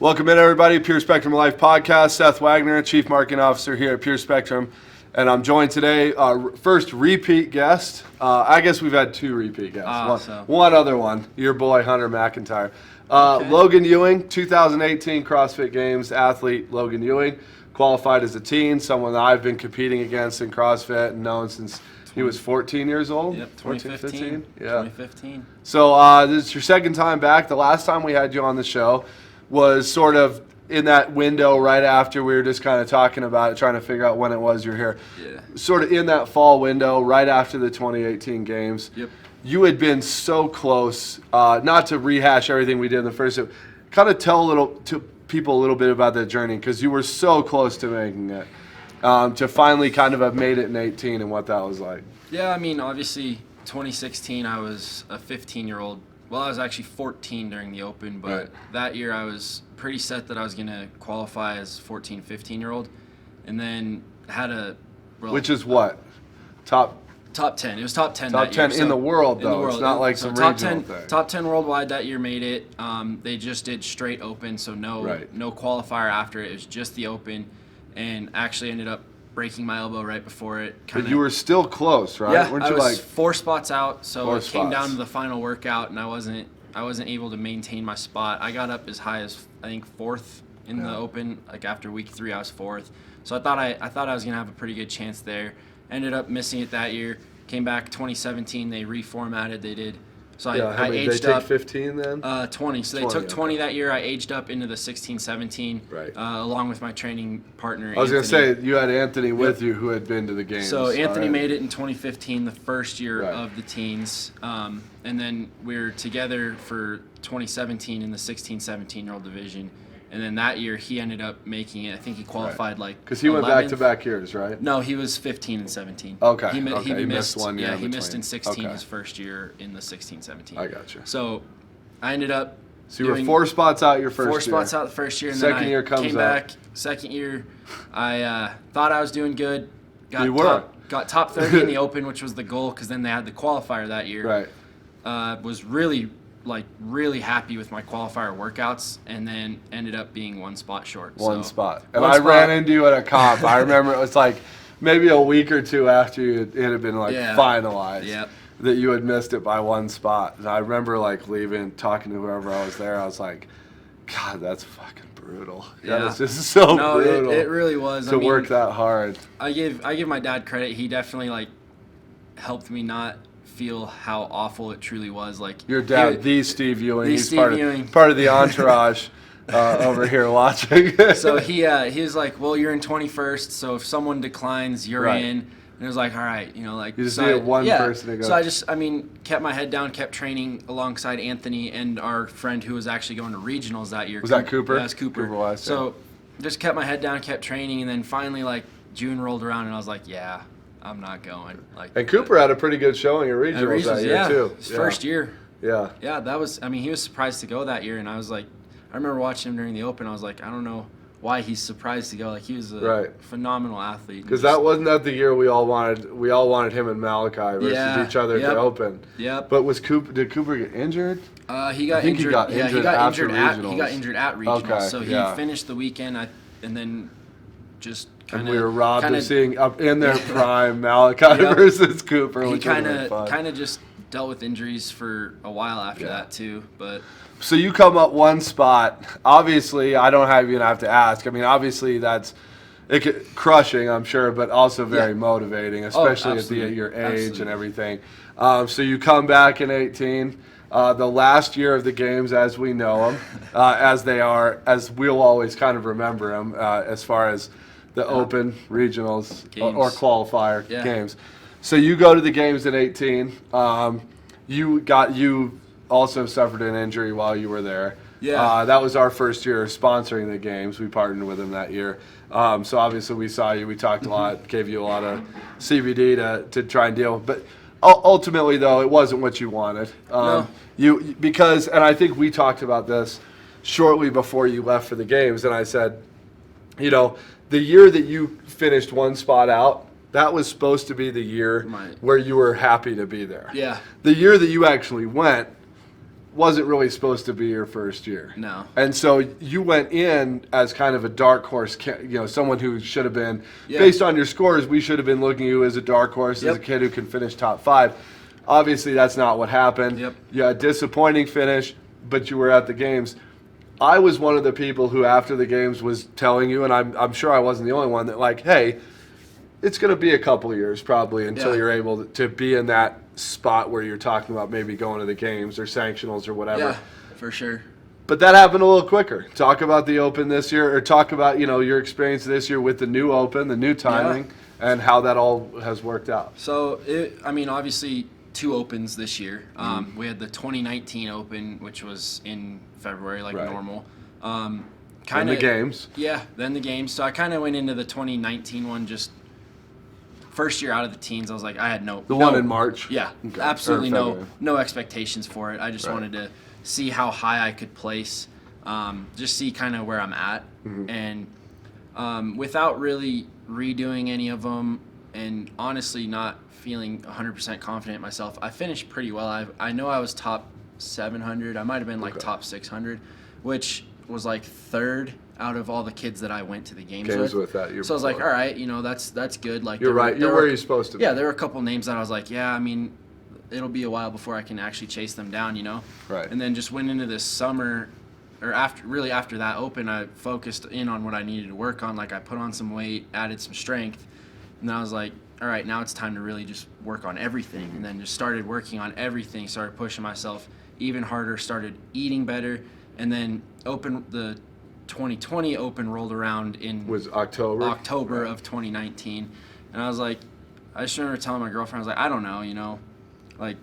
Welcome in, everybody. Pure Spectrum Life Podcast. Seth Waggener, Chief Marketing Officer here at Pure Spectrum. And I'm joined today, first repeat guest. I guess we've had two repeat guests. One other one, your boy, Hunter McIntyre. Logan Ewing, 2018 CrossFit Games athlete, Logan Ewing. Qualified as a teen, someone that I've been competing against in CrossFit and known since he was 14 years old. Yep, 2015. 2015. So this is your second time back. The last time we had you on the show was sort of in that window right after we were just kind of talking about it, trying to figure out when it was you were here. Yeah. Sort of in that fall window, right after the 2018 games. Yep. You had been so close, not to rehash everything we did in the first, kind of tell people a little bit about that journey, because you were so close to making it, to finally kind of have made it in 18 and what that was like. Yeah, I mean, obviously, 2016, I was a 15-year-old. Well, I was actually 14 during the Open, but right. That year I was pretty set that I was going to qualify as 14, 15-year-old, and then had a... Which is what? Top 10. It was top 10 top that year. 10 in the world, though. In the world. It's not like some top regional 10, thing. Top 10 worldwide that year made it. They just did straight Open, so no qualifier after it. It was just the Open, and actually ended up breaking my elbow right before it. But you were still close, right? Yeah, Weren't I you was like 4 spots out, so it came spots. down to the final workout, and I wasn't able to maintain my spot. I got up as high as I think 4th in the Open. Like after week 3, I was 4th. So I thought I was gonna have a pretty good chance there. Ended up missing it that year. Came back 2017. They reformatted. They did. So I aged up. They take 15 then? 20. So they took 20 that year. I aged up into the 16, 17, right. Along with my training partner. I was going to say, you had Anthony with you who had been to the games. So Anthony made it in 2015, the first year of the teens. And then we were together for 2017 in the 16, 17-year-old division. And then that year he ended up making it. I think he qualified because he went back-to-back years, right? No, he was 15 and 17. Okay. He missed 1 year. Yeah, he missed in 16 his first year in the 16, 17. I got you. So I ended up. So you were 4 spots out your first year. 4 spots out the first year, and second then year comes came back. Second year, I thought I was doing good. Got top 30 in the Open, which was the goal, because then they had the qualifier that year. Right. Was really happy with my qualifier workouts, and then ended up being 1 spot short. One spot. And I ran into you at a comp. I remember it was like maybe a week or two after it had been finalized. Yep. That you had missed it by 1 spot. And I remember leaving, talking to whoever I was there. I was like, God, that's fucking brutal. Yeah. It's just so brutal. No, it really was. To work that hard. I give my dad credit. He definitely helped me not feel how awful it truly was. Your dad, the Steve Ewing. He's Ewing. part of the entourage over here watching. So he was like, well, you're in 21st, so if someone declines, you're in. And it was like, all right, you just need one person to go. So I kept my head down, kept training alongside Anthony and our friend who was actually going to regionals that year. Was that Cooper? Yeah, it was Cooper. So just kept my head down, kept training, and then finally June rolled around, and I was like, yeah, I'm not going. And Cooper had a pretty good showing at regionals that year too. His first year. Yeah. Yeah, that was. He was surprised to go that year, and I was like, I remember watching him during the Open. I was like, I don't know why he's surprised to go. He was a phenomenal athlete. Because wasn't that the year we all wanted him and Malachi versus each other to Open. Yep. But did Cooper get injured? He got injured. He got injured after regionals. He got injured at regionals. Okay, so he finished the weekend, and then just kind of. And we were robbed of seeing up in their prime Malachi versus Cooper. He kind of just dealt with injuries for a while after that too, but. So you come up 1 spot. Obviously, I don't even have to ask. Obviously that's crushing, I'm sure, but also very motivating, especially at your age and everything. So you come back in 18, the last year of the games as we know them, as they are, as we'll always kind of remember them, as far as the Open, regionals, or qualifier games. So you go to the games in 18. You also suffered an injury while you were there. Yeah. That was our first year sponsoring the games. We partnered with them that year. So obviously we saw you. We talked a lot, gave you a lot of CBD to try and deal with. But ultimately, though, it wasn't what you wanted. No. And I think we talked about this shortly before you left for the games, and I said, the year that you finished 1 spot out, that was supposed to be the year where you were happy to be there. Yeah. The year that you actually went, wasn't really supposed to be your first year. No. And so you went in as kind of a dark horse, someone who should have been, Yeah. based on your scores, we should have been looking at you as a dark horse, as a kid who can finish top 5. Obviously, that's not what happened. Yep. You had a disappointing finish, but you were at the games. I was one of the people who, after the games, was telling you, and I'm sure I wasn't the only one, that like, hey, it's going to be a couple of years probably until you're able to be in that spot where you're talking about maybe going to the games or sanctionals or whatever. Yeah, for sure. But that happened a little quicker. Talk about the Open this year, or talk about your experience this year with the new Open, the new timing, and how that all has worked out. So, obviously 2 Opens this year. We had the 2019 Open, which was in February, like normal. Then the games. Yeah, then the games. So I kind of went into the 2019 one just first year out of the teens. I was like, I had no. The one in March? Yeah, Okay. absolutely no expectations for it. I just wanted to see how high I could place, just see kind of where I'm at. And without really redoing any of them and honestly not feeling 100% confident myself, I finished pretty well. I know I was top 700. I might have been like top 600, which was like 3rd out of all the kids that I went to the games with. That year so I was like, all right, that's good. Like you're right. You're where you're supposed to be. Yeah, there were a couple names that I was like, yeah, I mean, it'll be a while before I can actually chase them down, Right. And then just went into this summer, or after that Open, I focused in on what I needed to work on. Like I put on some weight, added some strength, and then I was like, all right, now it's time to really just work on everything. And then just started working on everything, started pushing myself even harder, started eating better, and then the 2020 Open rolled around in October of 2019, and I just remember telling my girlfriend, I was like, I don't know, like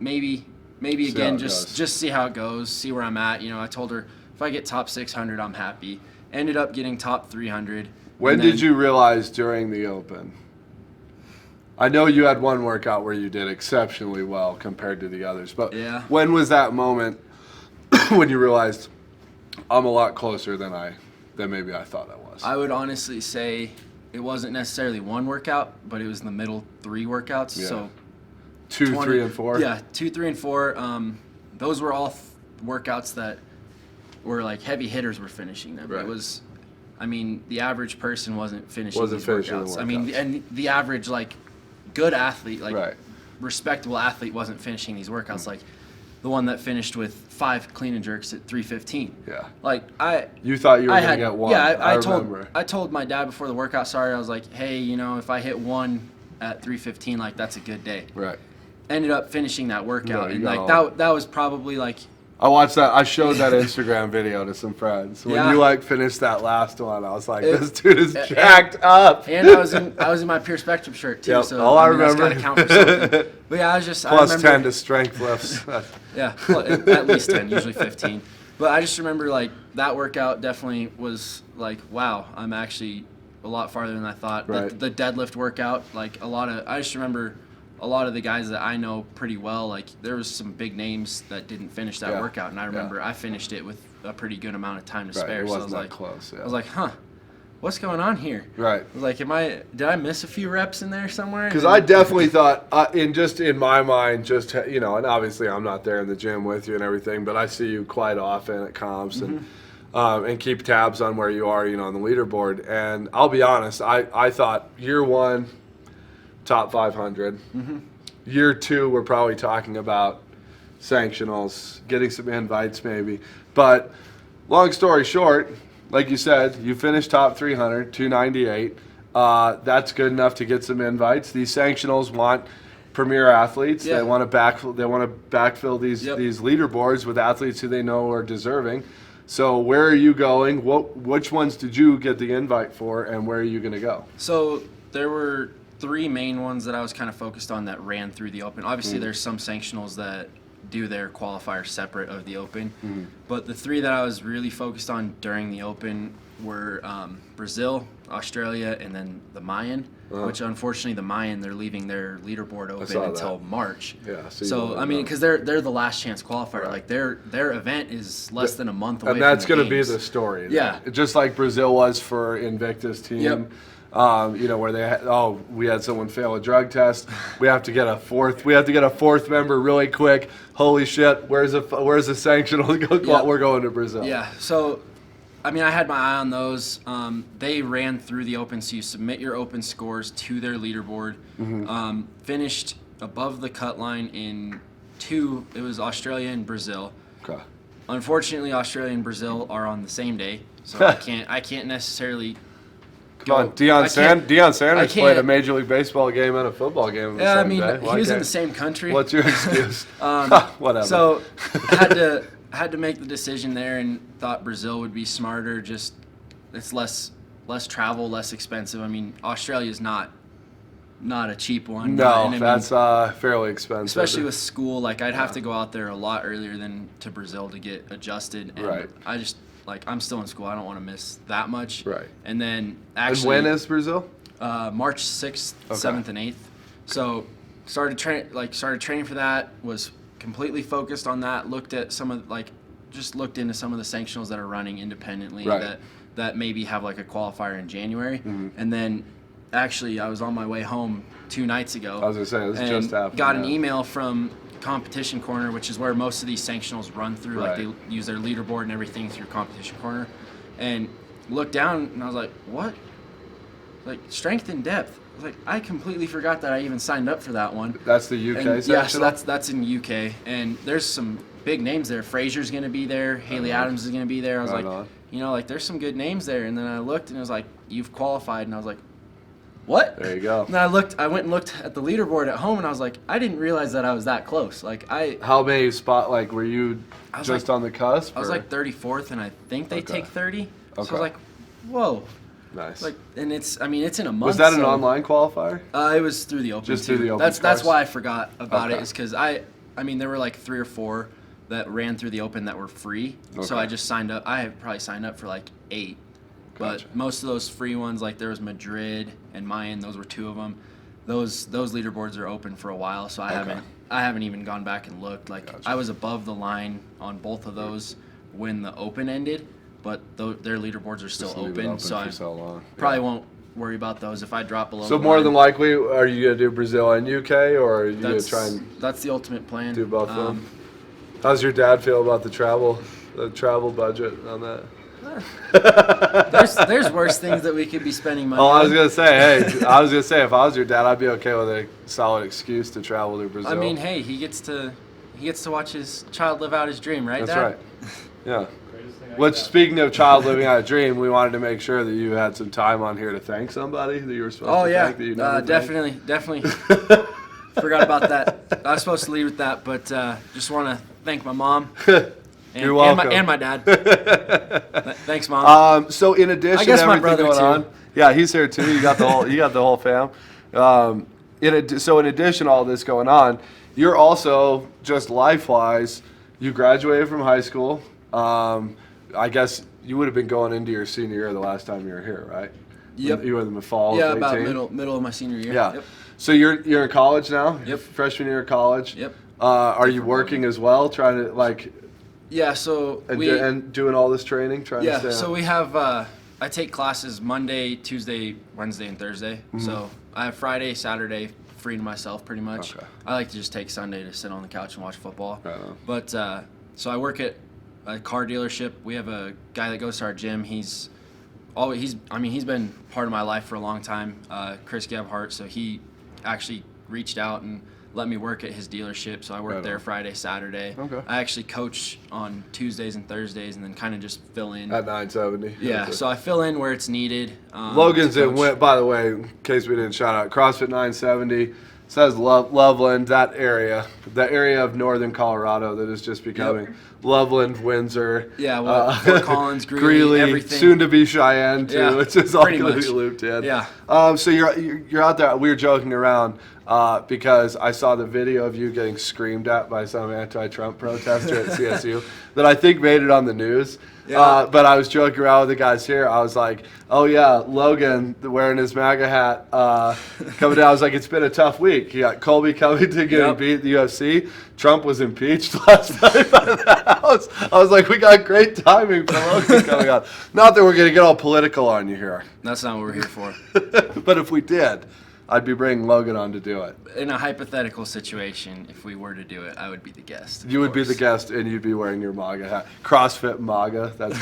maybe again, just see how it goes, see where I'm at. I told her if I get top 600, I'm happy. Ended up getting top 300. When did you realize during the Open? I know you had one workout where you did exceptionally well compared to the others, but when was that moment when you realized I'm a lot closer than maybe I thought I was? I would honestly say it wasn't necessarily one workout, but it was the middle 3 workouts. Yeah. So 2, 3, and 4? Yeah, 2, 3, and 4. Those were all workouts that were like heavy hitters were finishing them. Right. It was, the average person wasn't finishing these workouts. And the average like good athlete, like respectable athlete, wasn't finishing these workouts. Like the one that finished with 5 clean and jerks at 3:15. Yeah. Like You thought you were going to get 1. Yeah, I I told my dad before the workout started, I was like, hey, if I hit 1 at 3:15, like that's a good day. Right. Ended up finishing that workout, and like that was probably like. I watched that. I showed that Instagram video to some friends. When you finished that last one, I was like, "This dude is jacked up." And I was in my Pure Spectrum shirt too. Yep, so all I remember. That's gotta count for something. But yeah, I was just plus 10 to strength lifts. Yeah, at least 10, usually 15. But I just remember like that workout definitely was like, wow, I'm actually a lot farther than I thought. Right. The deadlift workout, like I just remember a lot of the guys that I know pretty well, like there was some big names that didn't finish that workout, and I remember I finished it with a pretty good amount of time to spare. It so wasn't that close. Yeah. I was like, huh, what's going on here? Right. I was like, did I miss a few reps in there somewhere? Because I definitely thought, in my mind, and obviously I'm not there in the gym with you and everything, but I see you quite often at comps and keep tabs on where you are, on the leaderboard. And I'll be honest, I thought year 1, top 500. Year 2, we're probably talking about sanctionals, getting some invites maybe. But long story short, like you said, you finished top 300, 298. That's good enough to get some invites. These sanctionals want premier athletes. Yeah. They want to backfill these leaderboards with athletes who they know are deserving. So where are you going? Which ones did you get the invite for, and where are you going to go? So there were 3 main ones that I was kind of focused on that ran through the Open. Obviously, there's some sanctionals that do their qualifier separate of the Open. But the 3 that I was really focused on during the Open were Brazil, Australia, and then the Mayan, which unfortunately the Mayan, they're leaving their leaderboard open until March. Yeah. So because they're the last chance qualifier. Right. Like their event is less than a month away. And that's going to be the story. Yeah. Just like Brazil was for Invictus team. Yep. Where we had someone fail a drug test. We have to get a fourth member really quick. Holy shit! Where's the sanctional? We're going to Brazil. Yeah. So, I had my eye on those. They ran through the open, so you submit your open scores to their leaderboard. Mm-hmm. Finished above the cut line in 2. It was Australia and Brazil. Okay. Unfortunately, Australia and Brazil are on the same day, so I can't necessarily. Come on, Deion Sanders played a Major League Baseball game and a football game the same day. He was in the same country. What's your excuse? Whatever. So had to make the decision there, and thought Brazil would be smarter. Just it's less travel, less expensive. Australia's not a cheap one. No, that's fairly expensive. Especially with school, I'd have to go out there a lot earlier than to Brazil to get adjusted. And right. I just I'm still in school. I don't want to miss that much. Right. And then actually. And when is Brazil? March 6th, 7th, and 8th. So started training for that. Was completely focused on that. Looked at some of looked into some of the sanctionals that are running independently that maybe have a qualifier in January. Mm-hmm. And then actually I was on my way home 2 nights ago. I was gonna say this just happened. Got an email from Competition Corner, which is where most of these sanctionals run through. Right. They use their leaderboard and everything through Competition Corner. And looked down and I was like, what? Strength and depth. I was like, I completely forgot that I even signed up for that one. That's the UK section? Yeah, so that's in UK. And there's some big names there. Fraser's going to be there. Haley Adams is going to be there. I was there's some good names there. And then I looked and it was like, you've qualified. And I was like, what? There you go. And I went and looked at the leaderboard at home, and I was like, I didn't realize that I was that close. How many were you just on the cusp? I was 34th, and I think they take 30. Okay. So I was like, whoa. Nice. And it's in a month. Was that an online qualifier? It was through the open. Just through the open. That's why I forgot about it, is because there were 3 or 4 that ran through the open that were free. Okay. So I just signed up. I probably signed up for 8. Gotcha. But most of those free ones, there was Madrid and Mayan, those were 2 of them. Those leaderboards are open for a while, so I haven't even gone back and looked. Gotcha. I was above the line on both of those when the open ended, but their leaderboards are still open, so I probably won't worry about those if I drop below. So more than likely, are you gonna do Brazil and UK, or are you gonna try and? That's the ultimate plan. Do both of them. How's your dad feel about the travel budget on that? There's worse things that we could be spending money on. on. I was gonna say, if I was your dad, I'd be okay with a solid excuse to travel to Brazil. Hey, he gets to watch his child live out his dream, right? That's Dad? right. Yeah. Which, speaking of child living out a dream, we wanted to make sure that you had some time on here to thank somebody that you were supposed to thank. That you never definitely. Forgot about that. I was supposed to lead with that, but just want to thank my mom. You're welcome. And my dad. Thanks, Mom. So in addition to everything going on, yeah, he's here too. You got the whole fam. So in addition to all this going on, you're also just life-wise. You graduated from high school. I guess you would have been going into your senior year the last time you were here, right? Yep. You were in the fall. Yeah, of 18? about middle of my senior year. Yeah. Yep. So you're in college now. Yep. Freshman year of college. Yep. Are you working as well, trying to Yeah, so and doing all this training, so we have I take classes Monday, Tuesday, Wednesday, and Thursday. Mm-hmm. So I have Friday, Saturday free to myself pretty much. Okay. I like to just take Sunday to sit on the couch and watch football. Right on. But so I work at a car dealership. We have a guy that goes to our gym. He's been part of my life for a long time. Chris Gebhardt. So he actually reached out and let me work at his dealership, so I work there Friday, Saturday. Okay. I actually coach on Tuesdays and Thursdays, and then kind of just fill in. At 970. Yeah, so I fill in where it's needed. Logan's by the way, in case we didn't shout out, CrossFit 970. Says Loveland, that area of northern Colorado that is just becoming Loveland, Windsor. Yeah, Fort Collins, Greeley, everything. soon to be Cheyenne too. Yeah, it's just all pretty going to much. be looped in. Yeah. So you're out there. We were joking around. because I saw the video of you getting screamed at by some anti-Trump protester at CSU that I think made it on the news. Yeah. But I was joking around with the guys here. I was like, oh, yeah, Logan wearing his MAGA hat coming down. I was like, it's been a tough week. You got Colby Covington getting beat at the UFC. Trump was impeached last night by the House. I was like, we got great timing for Logan coming on. Not that we're going to get all political on you here. That's not what we're here for. But if we did, I'd be bringing Logan on to do it. In a hypothetical situation, if we were to do it, I would be the guest. You would be the guest, and you'd be wearing your MAGA hat. CrossFit MAGA. That's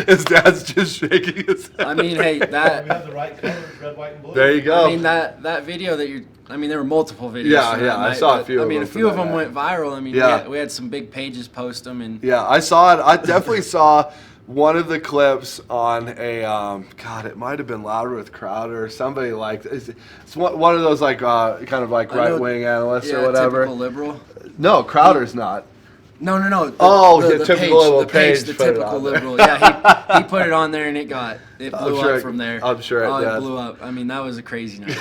his dad's just shaking his head. I mean, hey, We have the right colors, red, white, and blue. There you go. I mean, that video that you're. I mean, there were multiple videos. Yeah, from yeah, that I night, saw a but, few I of mean, them a from few of that them night. went viral. I mean, Yeah. we had some big pages post them, and Yeah, I saw it. I definitely saw one of the clips on a God, it might have been Louder with Crowder or somebody like it's one of those like kind of like I know- right wing analysts yeah, or whatever. typical liberal. No, Crowder's not. No. The typical liberal page the put it typical on there. liberal. Yeah, he put it on there, and it blew sure up from there. I'm sure it did. blew up. I mean, that was a crazy night.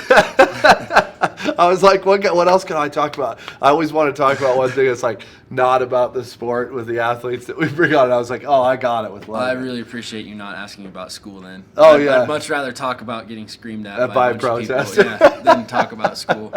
I was like, what else can I talk about? I always want to talk about one thing that's like not about the sport with the athletes that we bring on. And I was like, oh, I got it with Well, I Logan. really appreciate you not asking about school then. Oh, I'd yeah. much rather talk about getting screamed at By a bunch of protesters. people, yeah, than talk about school.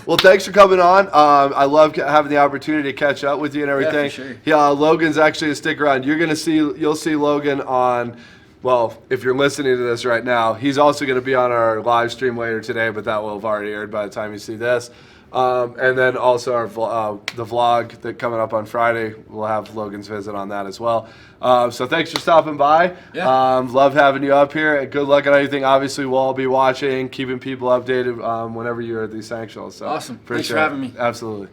Well, thanks for coming on. I love having the opportunity to catch up with you and everything. for sure. Yeah, Logan's actually a stick around. You'll see Logan on. Well, if you're listening to this right now, he's also going to be on our live stream later today, but that will have already aired by the time you see this. And then also our the vlog that coming up on Friday, we'll have Logan's visit on that as well. So thanks for stopping by. Yeah. Love having you up here. And good luck on everything. Obviously, we'll all be watching, keeping people updated whenever you're at these sanctionals. So Awesome. Thanks appreciate for having it. me. Absolutely.